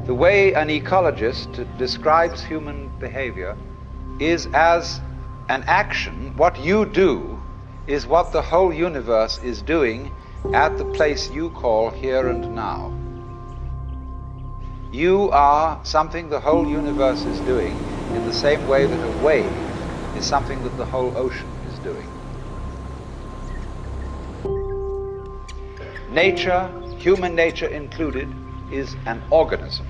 The way an ecologist describes human behavior is as an action. What you do is what the whole universe is doing at the place you call here and now. You are something the whole universe is doing in the same way that a wave is something that the whole ocean is doing. Nature, human nature included, is an organism.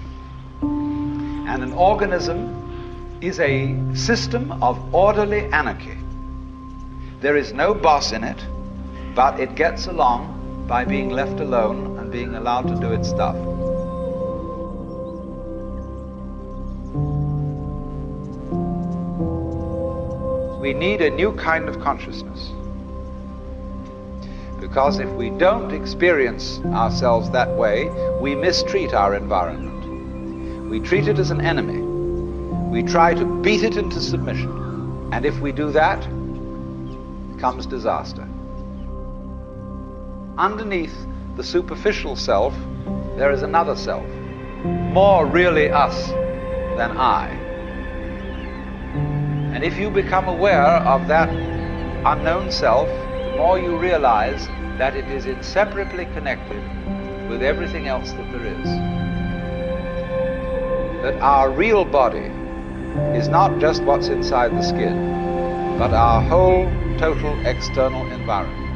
And an organism is a system of orderly anarchy. There is no boss in it, but it gets along by being left alone and being allowed to do its stuff. We need a new kind of consciousness. Because if we don't experience ourselves that way, we mistreat our environment. We treat it as an enemy. We try to beat it into submission. And if we do that, comes disaster. Underneath the superficial self, there is another self, more really us than I. And if you become aware of that unknown self, the more you realize that it is inseparably connected with everything else that there is. That our real body is not just what's inside the skin, but our whole total external environment.